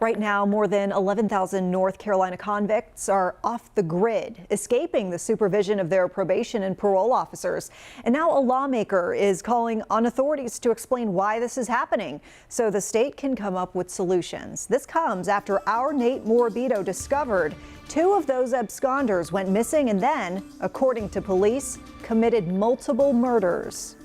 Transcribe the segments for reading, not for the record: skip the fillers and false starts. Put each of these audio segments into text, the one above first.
Right now, more than 11,000 North Carolina convicts are off the grid, escaping the supervision of their probation and parole officers. And now a lawmaker is calling on authorities to explain why this is happening so the state can come up with solutions. This comes after our Nate Morabito discovered two of those absconders went missing and then, according to police, committed multiple murders.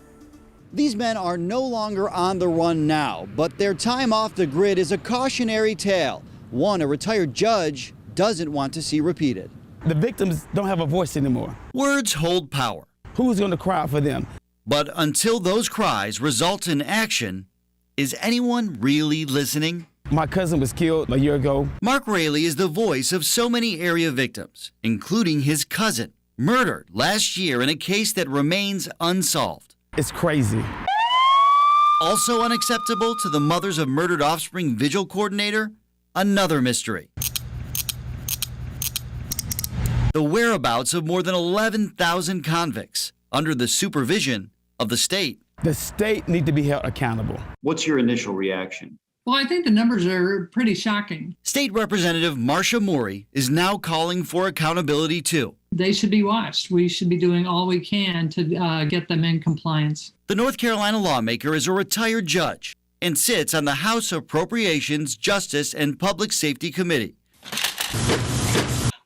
These men are no longer on the run now, but their time off the grid is a cautionary tale. One a retired judge doesn't want to see repeated. The victims don't have a voice anymore. Words hold power. Who's going to cry for them? But until those cries result in action, is anyone really listening? My cousin was killed a year ago. Mark Raley is the voice of so many area victims, including his cousin, murdered last year in a case that remains unsolved. It's crazy. Also unacceptable to the Mothers of Murdered Offspring Vigil Coordinator, another mystery. The whereabouts of more than 11,000 convicts under the supervision of the state. The state need to be held accountable. What's your initial reaction? Well, I think the numbers are pretty shocking. State Representative Marcia Morey is now calling for accountability too. They should be watched. We should be doing all we can to get them in compliance. The North Carolina lawmaker is a retired judge and sits on the House Appropriations, Justice, and Public Safety Committee.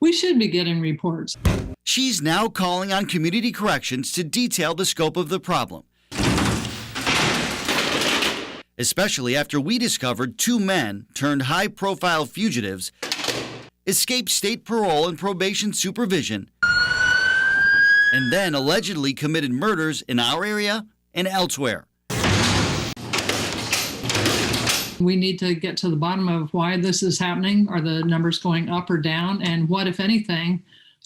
We should be getting reports. She's now calling on community corrections to detail the scope of the problem, especially after we discovered two men turned high-profile fugitives escaped state parole and probation supervision and then allegedly committed murders in our area and elsewhere. We need to get to the bottom of why this is happening. Are the numbers going up or down? And what, if anything,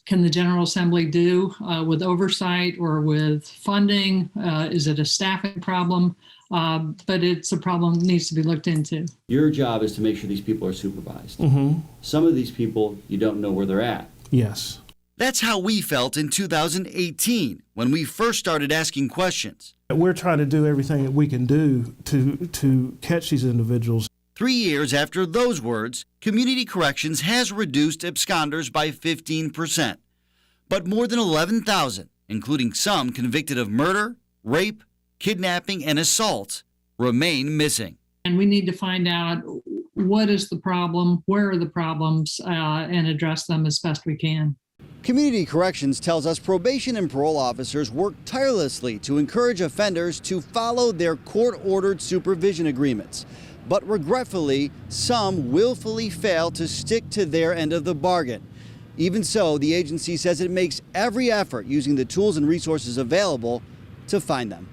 can the General Assembly do with oversight or with funding? Is it a staffing problem? But it's a problem that needs to be looked into. Your job is to make sure these people are supervised. Mm-hmm. Some of these people, you don't know where they're at. Yes. That's how we felt in 2018 when we first started asking questions. We're trying to do everything that we can do to catch these individuals. 3 years after those words, Community Corrections has reduced absconders by 15%. But more than 11,000, including some convicted of murder, rape, kidnapping, and assault, remain missing. And we need to find out what is the problem, where are the problems, and address them as best we can. Community Corrections tells us probation and parole officers work tirelessly to encourage offenders to follow their court-ordered supervision agreements. But regretfully, some willfully fail to stick to their end of the bargain. Even so, the agency says it makes every effort using the tools and resources available to find them.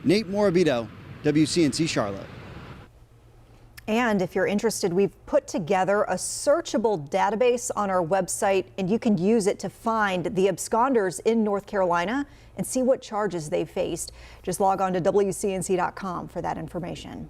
Nate Morabito, WCNC Charlotte. And if you're interested, we've put together a searchable database on our website, and you can use it to find the absconders in North Carolina and see what charges they've faced. Just log on to WCNC.com for that information.